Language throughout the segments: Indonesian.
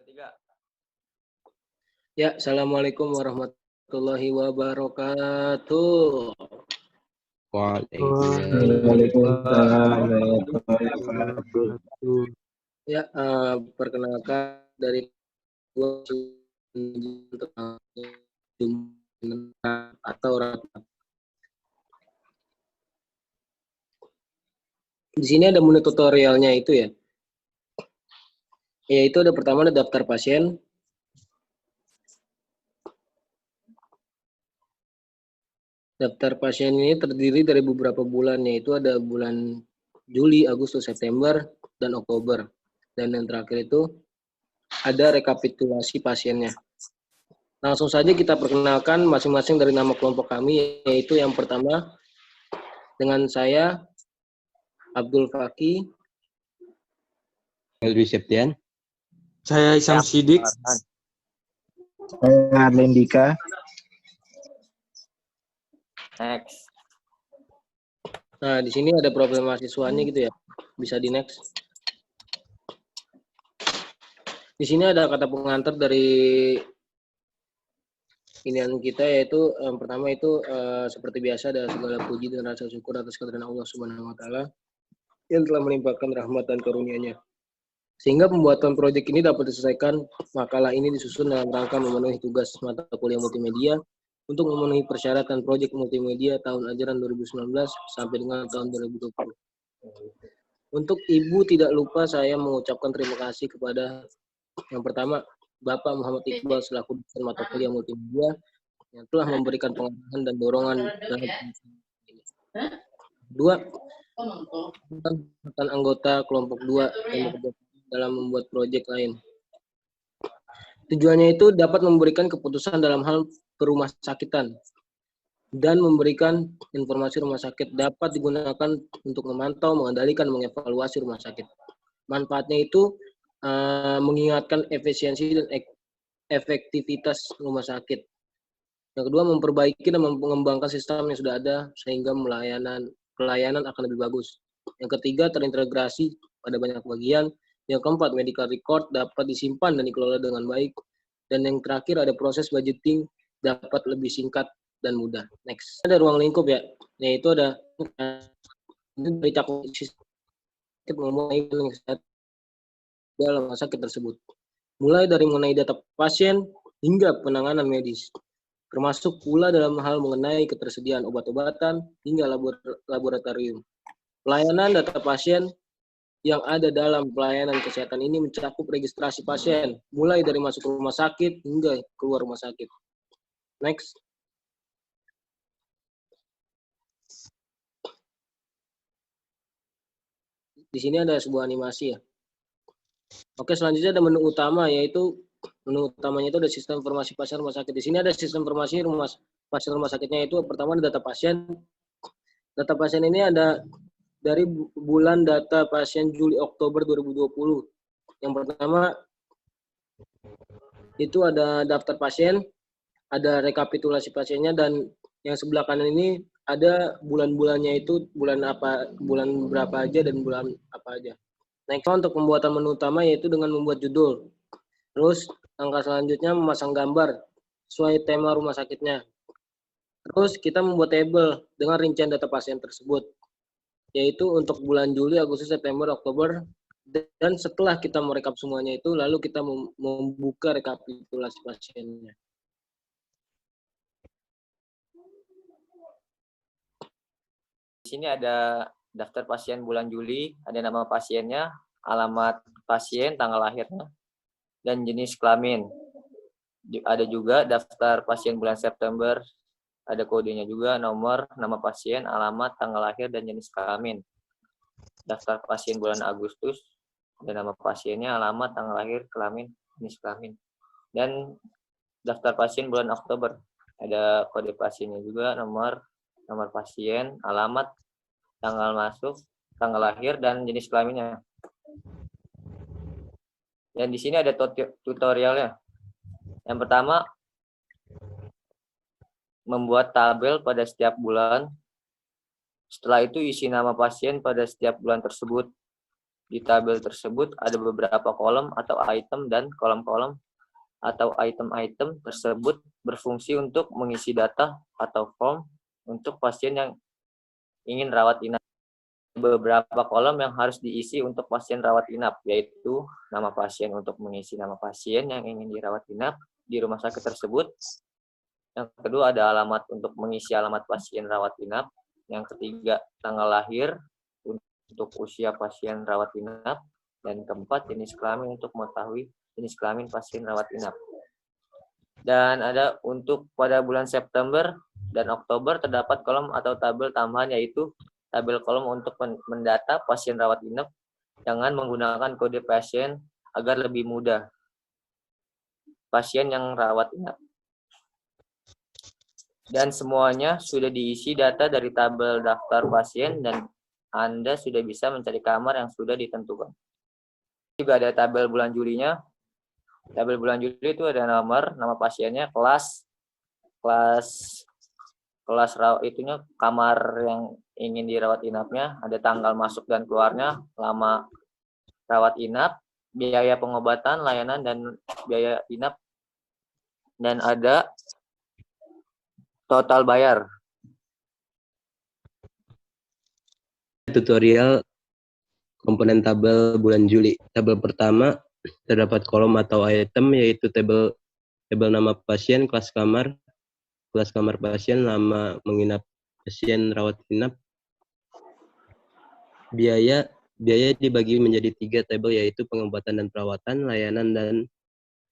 Tiga. Ya, assalamualaikum warahmatullahi wabarakatuh. Waalaikumsalam warahmatullahi wabarakatuh. Ya, perkenalkan dari atau rapat. Di sini ada menu tutorialnya itu ya. Yaitu ada pertama ada daftar pasien. Daftar pasien ini terdiri dari beberapa bulan, yaitu ada bulan Juli, Agustus, September, dan Oktober. Dan yang terakhir itu ada rekapitulasi pasiennya. Langsung saja kita perkenalkan masing-masing dari nama kelompok kami, yaitu yang pertama dengan saya, Abdul Faki. Elwi Septian. Saya Isam Sidik. Saya Arlendika. Next. Nah, di sini ada problem mahasiswanya gitu ya. Bisa di next. Di sini ada kata pengantar dari inian kita, yaitu yang pertama itu seperti biasa ada segala puji dan rasa syukur atas kehadiran Allah Subhanahu wa taala yang telah melimpahkan rahmat dan karunia-Nya. Sehingga pembuatan proyek ini dapat diselesaikan, makalah ini disusun dalam rangka memenuhi tugas mata kuliah multimedia untuk memenuhi persyaratan proyek multimedia tahun ajaran 2019 sampai dengan tahun 2020. Untuk Ibu tidak lupa saya mengucapkan terima kasih kepada yang pertama Bapak Muhammad Iqbal selaku dosen mata kuliah multimedia yang telah memberikan pengarahan dan dorongan dalam ini. Dua, tentang anggota kelompok 2 yang bekerja dalam membuat proyek lain. Tujuannya itu dapat memberikan keputusan dalam hal perumah sakitan dan memberikan informasi rumah sakit dapat digunakan untuk memantau, mengendalikan, mengevaluasi rumah sakit. Manfaatnya itu mengingatkan efisiensi dan efektivitas rumah sakit. Yang kedua, memperbaiki dan mengembangkan sistem yang sudah ada sehingga pelayanan akan lebih bagus. Yang ketiga, terintegrasi pada banyak bagian. Yang keempat, medical record dapat disimpan dan dikelola dengan baik. Dan yang terakhir, ada proses budgeting dapat lebih singkat dan mudah. Next. Ada ruang lingkup ya, yaitu ada dari cakupan sakit memulai dalam rumah sakit tersebut. Mulai dari mengenai data pasien hingga penanganan medis. Termasuk pula dalam hal mengenai ketersediaan obat-obatan hingga laboratorium. Pelayanan data pasien yang ada dalam pelayanan kesehatan ini mencakup registrasi pasien, mulai dari masuk rumah sakit hingga keluar rumah sakit. Next. Di sini ada sebuah animasi ya. Oke, selanjutnya ada menu utama, yaitu menu utamanya itu ada sistem informasi pasien rumah sakit. Di sini ada sistem informasi pasien rumah sakitnya, itu pertama ada data pasien. Data pasien ini ada dari bulan data pasien Juli Oktober 2020. Yang pertama itu ada daftar pasien, ada rekapitulasi pasiennya, dan yang sebelah kanan ini ada bulan-bulannya itu bulan berapa aja dan bulan apa aja. Next, untuk pembuatan menu utama yaitu dengan membuat judul. Terus langkah selanjutnya memasang gambar sesuai tema rumah sakitnya. Terus kita membuat tabel dengan rincian data pasien tersebut, yaitu untuk bulan Juli, Agustus, September, Oktober, dan setelah kita merekap semuanya itu, lalu kita membuka rekapitulasi pasiennya. Di sini ada daftar pasien bulan Juli, ada nama pasiennya, alamat pasien, tanggal lahirnya, dan jenis kelamin. Ada juga daftar pasien bulan September, ada kodenya juga, nomor, nama pasien, alamat, tanggal lahir, dan jenis kelamin. Daftar pasien bulan Agustus, ada nama pasiennya, alamat, tanggal lahir, kelamin, jenis kelamin. Dan daftar pasien bulan Oktober, ada kode pasiennya juga, nomor pasien, alamat, tanggal masuk, tanggal lahir, dan jenis kelaminnya. Dan di sini ada tutorialnya. Yang pertama, membuat tabel pada setiap bulan. Setelah itu isi nama pasien pada setiap bulan tersebut. Di tabel tersebut ada beberapa kolom atau item, dan kolom-kolom atau item-item tersebut berfungsi untuk mengisi data atau form untuk pasien yang ingin rawat inap. Beberapa kolom yang harus diisi untuk pasien rawat inap, yaitu nama pasien untuk mengisi nama pasien yang ingin dirawat inap di rumah sakit tersebut. Yang kedua ada alamat untuk mengisi alamat pasien rawat inap. Yang ketiga tanggal lahir untuk usia pasien rawat inap. Dan keempat jenis kelamin untuk mengetahui jenis kelamin pasien rawat inap. Dan ada untuk pada bulan September dan Oktober terdapat kolom atau tabel tambahan, yaitu tabel kolom untuk mendata pasien rawat inap dengan menggunakan kode pasien agar lebih mudah pasien yang rawat inap. Dan semuanya sudah diisi data dari tabel daftar pasien dan Anda sudah bisa mencari kamar yang sudah ditentukan. Juga ada tabel bulan Julinya. Tabel bulan Juli itu ada nama pasiennya, kelas itunya, kamar yang ingin dirawat inapnya, ada tanggal masuk dan keluarnya, lama rawat inap, biaya pengobatan, layanan, dan biaya inap, dan ada total bayar. Tutorial komponen tabel bulan Juli. Tabel pertama terdapat kolom atau item, yaitu tabel nama pasien, kelas kamar pasien, lama menginap pasien rawat inap. Biaya dibagi menjadi 3 tabel, yaitu pengobatan dan perawatan, layanan, dan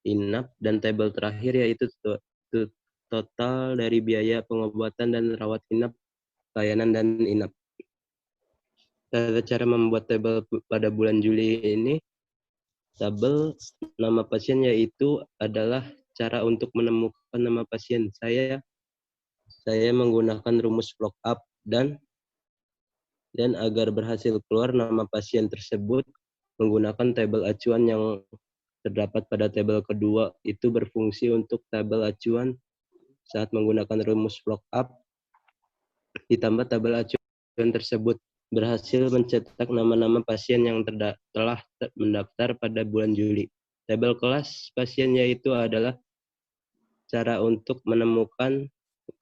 inap. Dan tabel terakhir yaitu total dari biaya pengobatan dan rawat inap, layanan, dan inap. Cara membuat tabel pada bulan Juli ini, tabel nama pasien yaitu adalah cara untuk menemukan nama pasien. Saya menggunakan rumus lookup dan agar berhasil keluar nama pasien tersebut menggunakan tabel acuan yang terdapat pada tabel kedua, itu berfungsi untuk tabel acuan saat menggunakan rumus lookup ditambah tabel acuan tersebut berhasil mencetak nama-nama pasien yang telah mendaftar pada bulan Juli. Tabel kelas pasien yaitu adalah cara untuk menemukan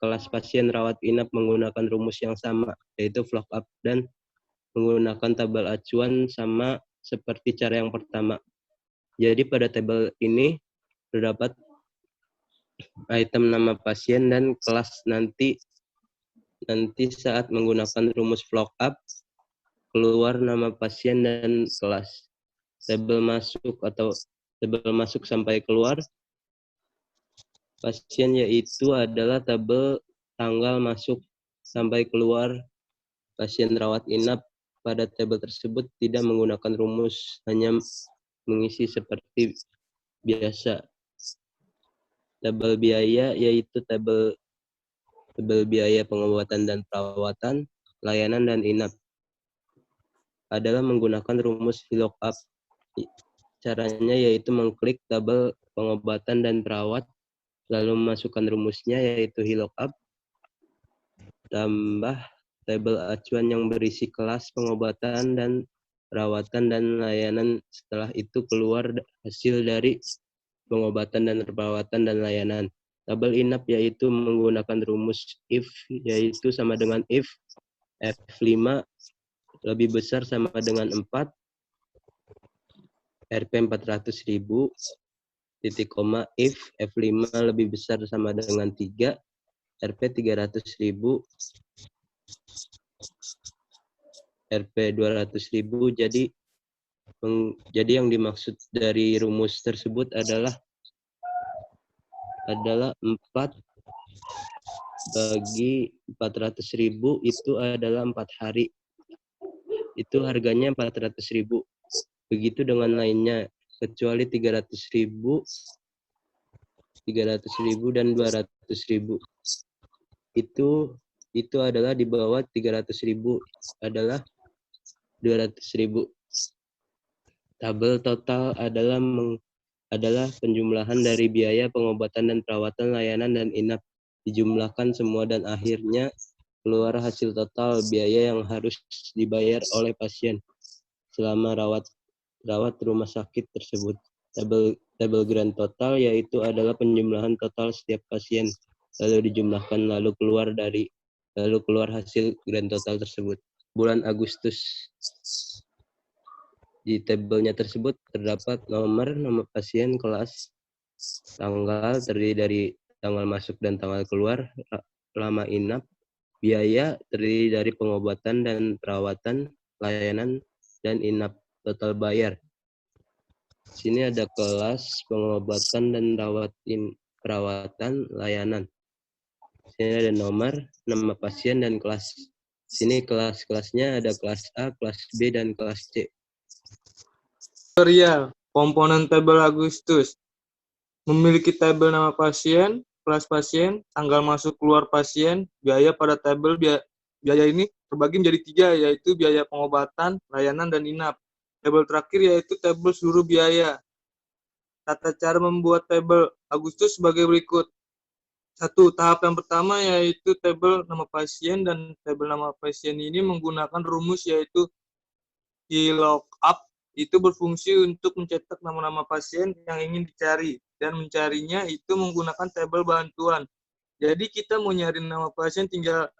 kelas pasien rawat inap menggunakan rumus yang sama, yaitu lookup, dan menggunakan tabel acuan sama seperti cara yang pertama. Jadi pada tabel ini terdapat item nama pasien dan kelas. Nanti saat menggunakan rumus lookup keluar nama pasien dan kelas. Tabel masuk sampai keluar pasien yaitu adalah tabel tanggal masuk sampai keluar pasien rawat inap. Pada tabel tersebut tidak menggunakan rumus, hanya mengisi seperti biasa. Tabel biaya yaitu tabel biaya pengobatan dan perawatan, layanan, dan inap adalah menggunakan rumus lookup. Caranya yaitu mengklik tabel pengobatan dan perawat, lalu memasukkan rumusnya yaitu lookup, tambah tabel acuan yang berisi kelas pengobatan dan perawatan dan layanan. Setelah itu keluar hasil dari pengobatan dan perawatan dan layanan. Tabel inap yaitu menggunakan rumus if, yaitu sama dengan if F5 lebih besar sama dengan 4, Rp 400.000, titik koma, if F5 lebih besar sama dengan 3, Rp 300.000, Rp 200.000. Jadi yang dimaksud dari rumus tersebut adalah 4 bagi 400.000 itu adalah 4 hari. Itu harganya 400.000. Begitu dengan lainnya, kecuali 300.000 dan 200.000. Itu adalah di bawah 300.000 adalah 200.000. Tabel total adalah penjumlahan dari biaya pengobatan dan perawatan, layanan, dan inap. Dijumlahkan semua dan akhirnya keluar hasil total biaya yang harus dibayar oleh pasien. selama rawat rumah sakit tersebut. Tabel grand total yaitu adalah penjumlahan total setiap pasien, lalu dijumlahkan lalu keluar hasil grand total tersebut. Bulan Agustus. Di tabelnya tersebut terdapat nomor, nama pasien, kelas, tanggal terdiri dari tanggal masuk dan tanggal keluar, lama inap, biaya terdiri dari pengobatan dan perawatan, layanan, dan inap, total bayar. Sini ada kelas, pengobatan, dan perawatan, layanan. Sini ada nomor, nama pasien, dan kelas. Sini kelas-kelasnya ada kelas A, kelas B, dan kelas C. Tutorial komponen tabel Agustus. Memiliki tabel nama pasien, kelas pasien, tanggal masuk keluar pasien, biaya pada tabel. Biaya ini terbagi menjadi 3, yaitu biaya pengobatan, layanan, dan inap. Tabel terakhir yaitu tabel seluruh biaya. Tata cara membuat tabel Agustus sebagai berikut. 1. Tahap yang pertama yaitu tabel nama pasien, dan tabel nama pasien ini menggunakan rumus yaitu VLOOKUP. Itu berfungsi untuk mencetak nama-nama pasien yang ingin dicari, dan mencarinya itu menggunakan tabel bantuan. Jadi kita mau nyari nama pasien tinggal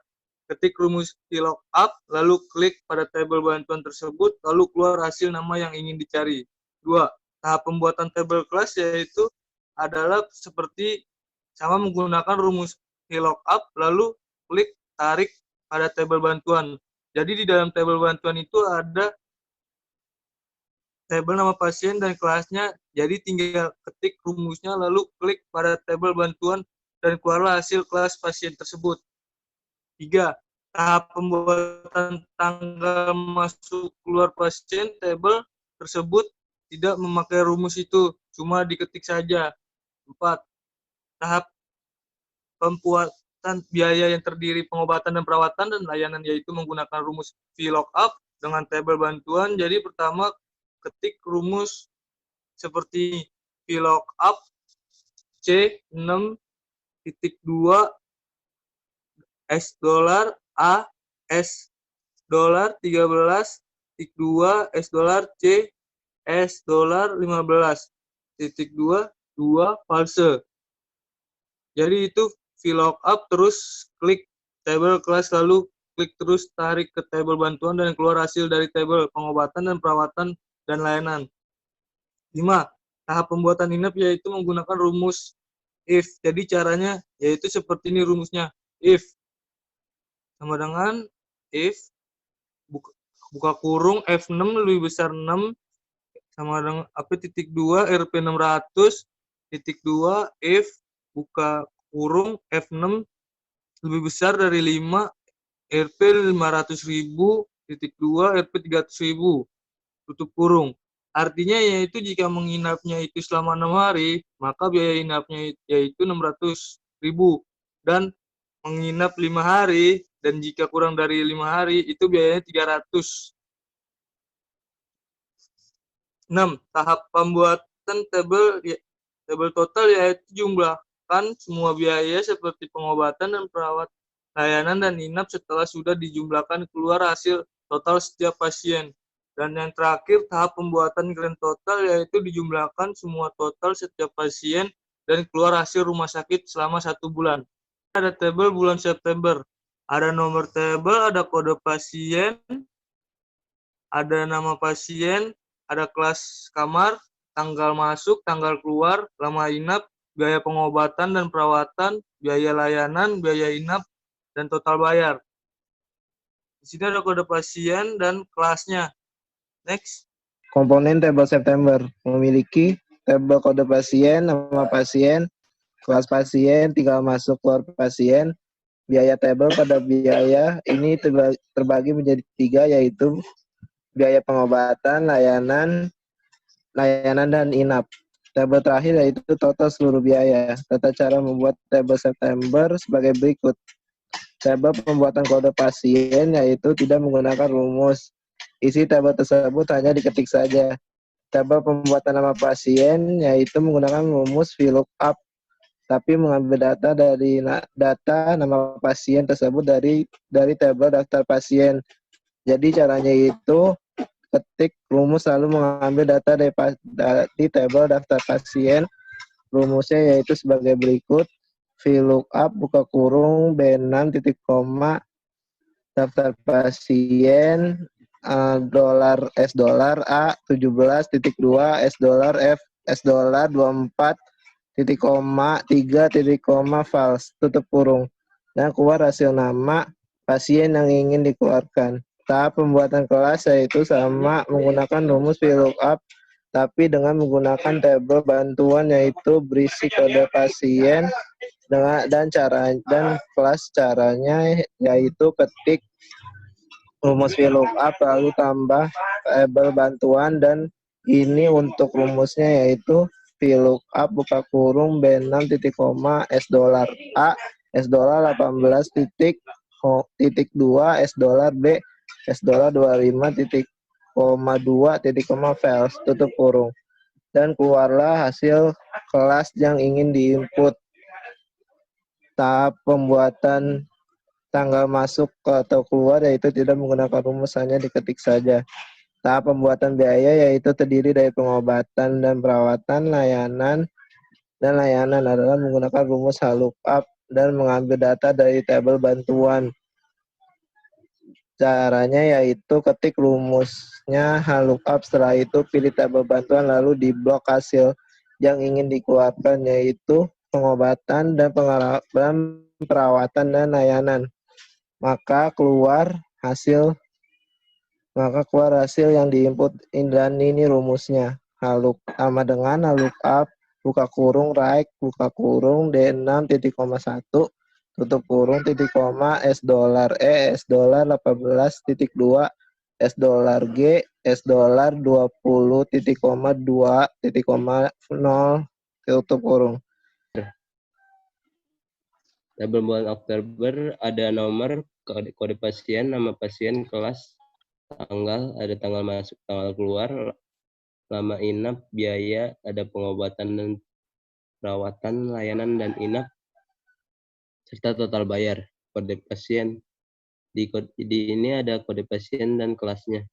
ketik rumus VLOOKUP, lalu klik pada tabel bantuan tersebut, lalu keluar hasil nama yang ingin dicari. 2. Tahap pembuatan tabel kelas yaitu adalah seperti sama menggunakan rumus VLOOKUP, lalu klik tarik pada tabel bantuan. Jadi di dalam tabel bantuan itu ada tabel nama pasien dan kelasnya, jadi tinggal ketik rumusnya, lalu klik pada tabel bantuan, dan keluarlah hasil kelas pasien tersebut. 3. Tahap pembuatan tanggal masuk keluar pasien, tabel tersebut tidak memakai rumus itu, cuma diketik saja. 4. Tahap pembuatan biaya yang terdiri pengobatan dan perawatan dan layanan, yaitu menggunakan rumus VLOOKUP dengan tabel bantuan. Jadi pertama ketik rumus seperti VLOOKUP C6.2 S $ A S $ 13.2 S $ C S $ 15.2 2 false. Jadi itu VLOOKUP, terus klik tabel kelas, lalu klik terus tarik ke tabel bantuan, dan keluar hasil dari tabel pengobatan dan perawatan dan layanan. 5. Tahap pembuatan inap yaitu menggunakan rumus if. Jadi caranya yaitu seperti ini rumusnya. If sama dengan if buka kurung F6 lebih besar 6 sama dengan titik 2 RP 600 titik 2 if buka kurung F6 lebih besar dari 5 RP 500.000 titik 2 RP 300.000 tutup kurung. Artinya yaitu jika menginapnya itu selama 6 hari, maka biaya inapnya yaitu 600.000, dan menginap 5 hari, dan jika kurang dari 5 hari itu biayanya 300. 6. Tahap pembuatan tabel total yaitu jumlahkan semua biaya seperti pengobatan dan perawatan, layanan, dan inap setelah sudah dijumlahkan keluar hasil total setiap pasien. Dan yang terakhir, tahap pembuatan grand total yaitu dijumlahkan semua total setiap pasien dan keluar hasil rumah sakit selama 1 bulan. Ada tabel bulan September. Ada nomor tabel, ada kode pasien, ada nama pasien, ada kelas kamar, tanggal masuk, tanggal keluar, lama inap, biaya pengobatan dan perawatan, biaya layanan, biaya inap, dan total bayar. Di sini ada kode pasien dan kelasnya. Next. Komponen tabel September memiliki tabel kode pasien, nama pasien, kelas pasien, tinggal masuk keluar pasien, biaya tabel pada biaya ini terbagi menjadi 3, yaitu biaya pengobatan, layanan dan inap. Tabel terakhir yaitu total seluruh biaya. Tata cara membuat tabel September sebagai berikut. Tabel pembuatan kode pasien yaitu tidak menggunakan rumus. Isi tabel tersebut hanya diketik saja. Tabel pembuatan nama pasien yaitu menggunakan rumus VLOOKUP, tapi mengambil data dari data nama pasien tersebut dari tabel daftar pasien. Jadi caranya itu ketik rumus lalu mengambil data di tabel daftar pasien. Rumusnya yaitu sebagai berikut. VLOOKUP buka kurung B6 titik koma daftar pasien dolar S dolar A 17.2 S dolar F S dolar 24 titik koma 3 titik koma false tutup kurung, dan keluar hasil nama pasien yang ingin dikeluarkan. Tahap pembuatan kelas yaitu sama menggunakan rumus VLOOKUP tapi dengan menggunakan tabel bantuan yaitu berisi kode pasien dan kelas caranya yaitu ketik rumus VLOOKUP lalu tambah tabel bantuan, dan ini untuk rumusnya yaitu VLOOKUP buka kurung B6 titik koma S dolar A S dolar 18 titik 2 S dolar B S dolar 25 titik koma 2 titik koma false tutup kurung, dan keluarlah hasil kelas yang ingin diinput. Tahap pembuatan tanggal masuk atau keluar yaitu tidak menggunakan rumus, hanya diketik saja. Tahap pembuatan biaya yaitu terdiri dari pengobatan dan perawatan, layanan adalah menggunakan rumus VLOOKUP dan mengambil data dari tabel bantuan. Caranya yaitu ketik rumusnya VLOOKUP, setelah itu pilih tabel bantuan lalu di blok hasil yang ingin dikeluarkan yaitu pengobatan dan perawatan dan layanan. Maka keluar hasil yang diinput, dan ini rumusnya. Sama dengan VLOOKUP buka kurung right buka kurung D6 titik koma 1 tutup kurung titik koma S dolar E S dolar 18 titik 2 S dolar G S dolar 20 titik koma 2 titik koma 0 tutup kurung. Tabel bulan Oktober ada nomor, kode pasien, nama pasien, kelas, tanggal, ada tanggal masuk, tanggal keluar, lama inap, biaya, ada pengobatan dan perawatan, layanan dan inap, serta total bayar. Kode pasien di ini ada kode pasien dan kelasnya.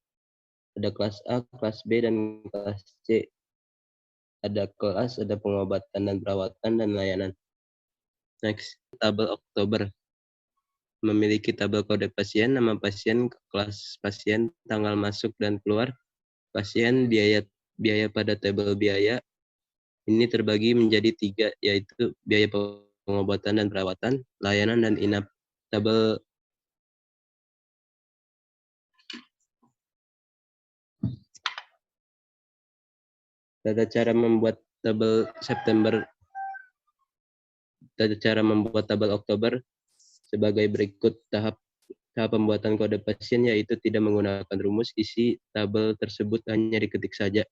Ada kelas A, kelas B, dan kelas C. Ada kelas, ada pengobatan dan perawatan dan layanan. Next, tabel Oktober. Memiliki tabel kode pasien, nama pasien, kelas pasien, tanggal masuk dan keluar, pasien, biaya pada tabel biaya. Ini terbagi menjadi 3, yaitu biaya pengobatan dan perawatan, layanan, dan inap. Tabel tata cara membuat tabel September, tata cara membuat tabel Oktober sebagai berikut. Tahap pembuatan kode pasien yaitu tidak menggunakan rumus, isi tabel tersebut hanya diketik saja.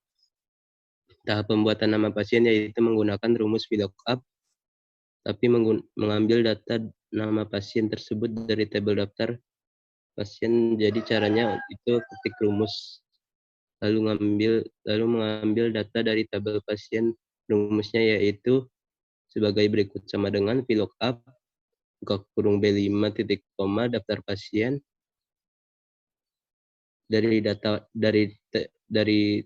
Tahap pembuatan nama pasien yaitu menggunakan rumus VLOOKUP, tapi mengambil data nama pasien tersebut dari tabel daftar pasien. Jadi caranya itu ketik rumus, lalu mengambil data dari tabel pasien. Rumusnya yaitu sebagai berikut, sama dengan VLOOKUP buka kurung B5 titik koma daftar pasien dari data dari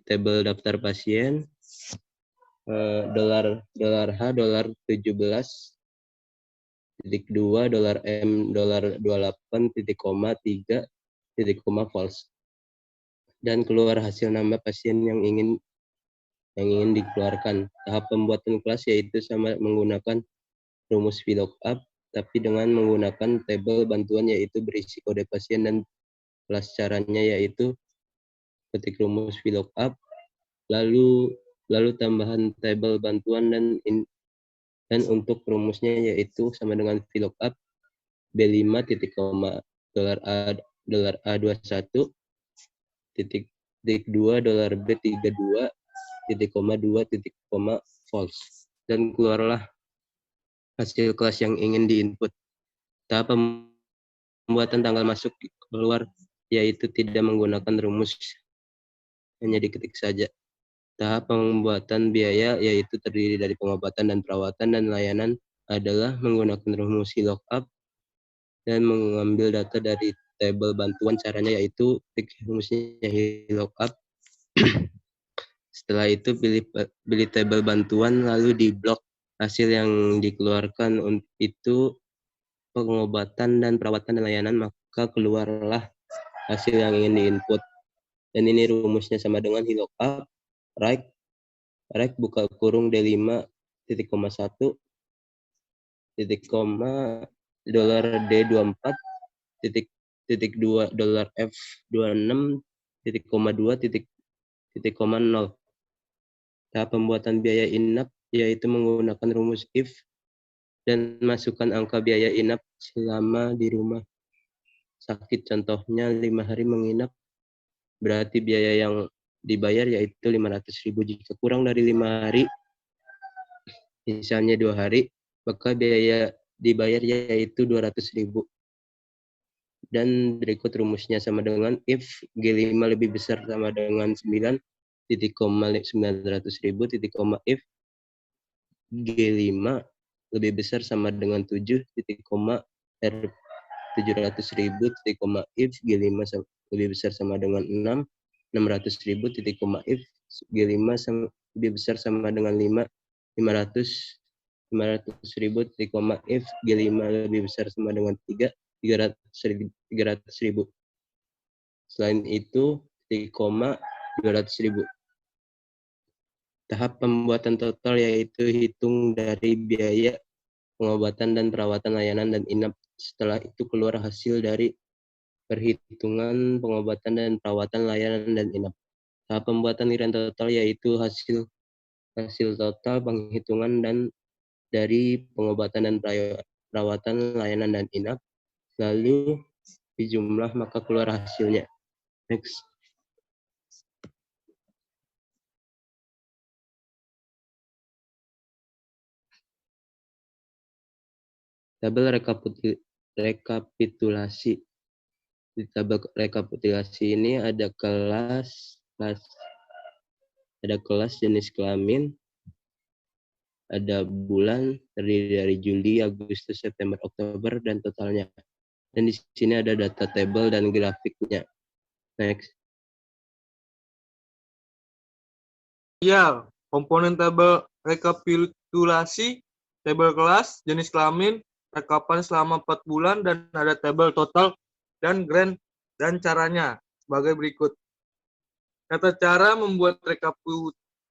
tabel daftar pasien dolar H dolar 17.2 dolar M dolar 28 titik koma 3 titik koma false, dan keluar hasil nama pasien yang ingin dikeluarkan. Tahap pembuatan kelas yaitu sama menggunakan rumus VLOOKUP tapi dengan menggunakan tabel bantuan yaitu berisi kode pasien dan kelas. Caranya yaitu ketik rumus VLOOKUP lalu tambahan tabel bantuan dan untuk rumusnya yaitu sama dengan VLOOKUP B5 titik koma dolar A 21 titik 2 dolar B 32 titik koma 2 titik koma false, dan keluarlah hasil kelas yang ingin diinput. Tahap pembuatan tanggal masuk keluar yaitu tidak menggunakan rumus, hanya diketik saja. Tahap pembuatan biaya yaitu terdiri dari pengobatan dan perawatan dan layanan adalah menggunakan rumus VLOOKUP dan mengambil data dari tabel bantuan. Caranya yaitu rumusnya VLOOKUP. Setelah itu pilih tabel bantuan, lalu di blok hasil yang dikeluarkan itu pengobatan dan perawatan dan layanan, maka keluarlah hasil yang ingin diinput. Dan ini rumusnya sama dengan VLOOKUP, right buka kurung D5 titik koma 1 titik koma dolar D24 titik 2 dolar F26 titik koma 2 titik koma 0. Tahap pembuatan biaya inap yaitu menggunakan rumus if dan masukkan angka biaya inap selama di rumah sakit. Contohnya 5 hari menginap, berarti biaya yang dibayar yaitu 500.000. Jika kurang dari 5 hari, misalnya 2 hari, maka biaya dibayar yaitu 200.000. Dan berikut rumusnya sama dengan if G5 lebih besar sama dengan 9 titik koma 900.000 titik koma if G5 lebih besar sama dengan 7 titik koma R 700.000 titik koma if G5 lebih besar sama dengan 6 600.000 titik koma if G5 lebih besar sama dengan 5 500.000 titik koma if G5 lebih besar sama dengan 300.000. Selain itu titik koma 200.000. Tahap pembuatan total yaitu hitung dari biaya pengobatan dan perawatan layanan dan inap. Setelah itu keluar hasil dari perhitungan pengobatan dan perawatan layanan dan inap. Tahap pembuatan nilai total yaitu hasil total penghitungan dan dari pengobatan dan perawatan layanan dan inap. Lalu dijumlah maka keluar hasilnya. Next. Tabel rekapitulasi. Di tabel rekapitulasi ini ada kelas jenis kelamin, ada bulan terdiri dari Juli, Agustus, September, Oktober dan totalnya. Dan di sini ada data tabel dan grafiknya. Next. Ya, komponen tabel rekapitulasi, tabel kelas, jenis kelamin, rekapan selama 4 bulan, dan ada tabel total dan grand dan caranya sebagai berikut. Tata cara membuat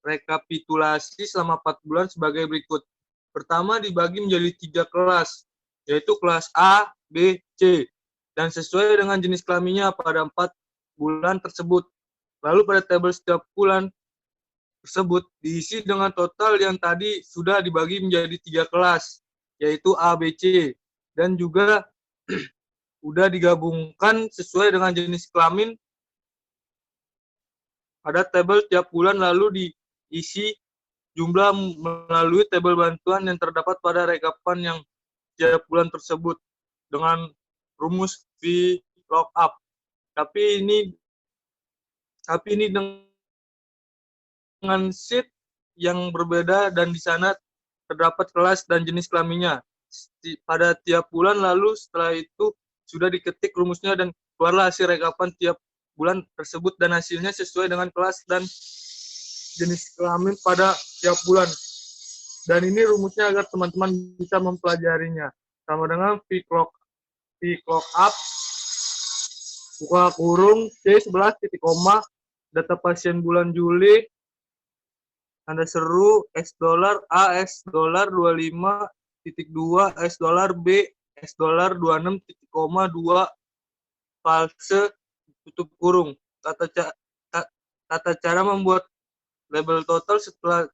rekapitulasi selama 4 bulan sebagai berikut. Pertama dibagi menjadi 3 kelas, yaitu kelas A, B, C, dan sesuai dengan jenis kelaminnya pada 4 bulan tersebut. Lalu pada tabel setiap bulan tersebut diisi dengan total yang tadi sudah dibagi menjadi 3 kelas, yaitu A, B, C, dan juga sudah digabungkan sesuai dengan jenis kelamin pada tabel tiap bulan, lalu diisi jumlah melalui tabel bantuan yang terdapat pada rekapan yang tiap bulan tersebut dengan rumus VLOOKUP. Tapi ini dengan sheet yang berbeda dan di sana terdapat kelas dan jenis kelaminnya pada tiap bulan, lalu setelah itu sudah diketik rumusnya dan keluarlah hasil rekapan tiap bulan tersebut dan hasilnya sesuai dengan kelas dan jenis kelamin pada tiap bulan. Dan ini rumusnya agar teman-teman bisa mempelajarinya. Sama dengan VLOOKUP, buka kurung C11 titik koma, data pasien bulan Juli, Anda seru $, A, $25.2, $B, $26.2, false, tutup kurung. Tata cara membuat label total setelah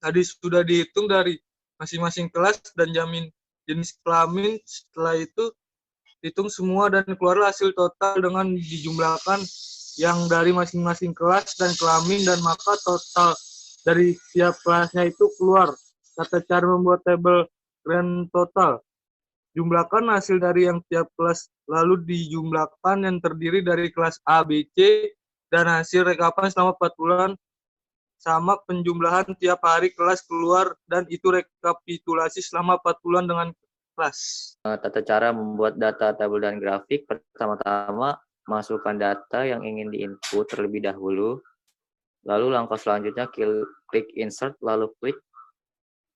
tadi sudah dihitung dari masing-masing kelas dan jamin jenis kelamin. Setelah itu hitung semua dan keluarlah hasil total dengan dijumlahkan yang dari masing-masing kelas dan kelamin, dan maka total dari tiap kelasnya itu keluar. Tata cara membuat tabel grand total. Jumlahkan hasil dari yang tiap kelas, lalu dijumlahkan yang terdiri dari kelas A, B, C, dan hasil rekapan selama 4 bulan sama penjumlahan tiap hari kelas keluar, dan itu rekapitulasi selama 4 bulan dengan kelas. Tata cara membuat data, tabel, dan grafik. Pertama-tama, masukkan data yang ingin di-input terlebih dahulu. Lalu langkah selanjutnya klik insert, lalu klik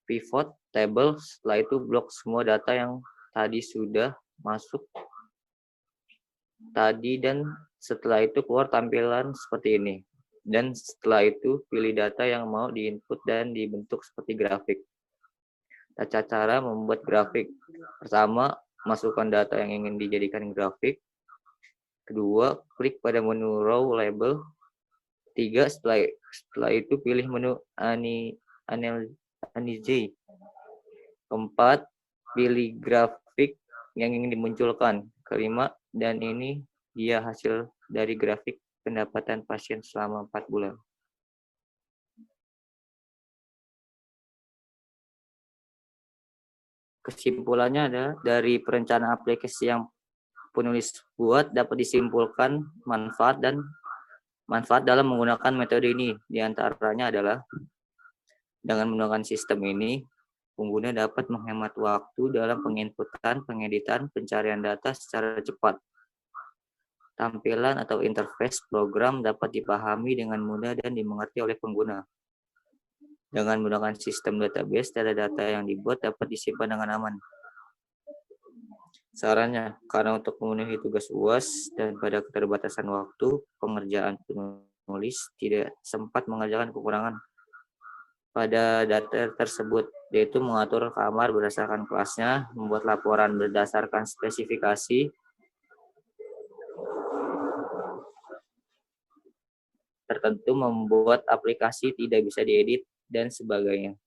pivot table. Setelah itu blok semua data yang tadi sudah masuk tadi, dan setelah itu keluar tampilan seperti ini. Dan setelah itu pilih data yang mau di-input dan dibentuk seperti grafik. Tata cara membuat grafik. Pertama, masukkan data yang ingin dijadikan grafik. Kedua, klik pada menu row label. Tiga, setelah itu pilih menu Annotate. Keempat, pilih grafik yang ingin dimunculkan. Kelima, dan ini dia hasil dari grafik pendapatan pasien selama 4 bulan. Kesimpulannya adalah dari perencanaan aplikasi yang penulis buat dapat disimpulkan manfaat dalam menggunakan metode ini. Di antaranya adalah dengan menggunakan sistem ini, pengguna dapat menghemat waktu dalam penginputan, pengeditan, pencarian data secara cepat. Tampilan atau interface program dapat dipahami dengan mudah dan dimengerti oleh pengguna. Dengan menggunakan sistem database, data-data yang dibuat dapat disimpan dengan aman. Sarannya, karena untuk memenuhi tugas UAS dan pada keterbatasan waktu, pengerjaan penulis tidak sempat mengerjakan kekurangan pada data tersebut, yaitu mengatur kamar berdasarkan kelasnya, membuat laporan berdasarkan spesifikasi tertentu, membuat aplikasi tidak bisa diedit, dan sebagainya.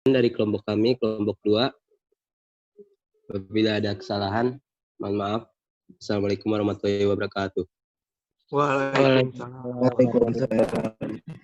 Dari kelompok kami, kelompok 2. Apabila ada kesalahan, mohon maaf. Assalamualaikum warahmatullahi wabarakatuh. Waalaikumsalam. Waalaikumsalam.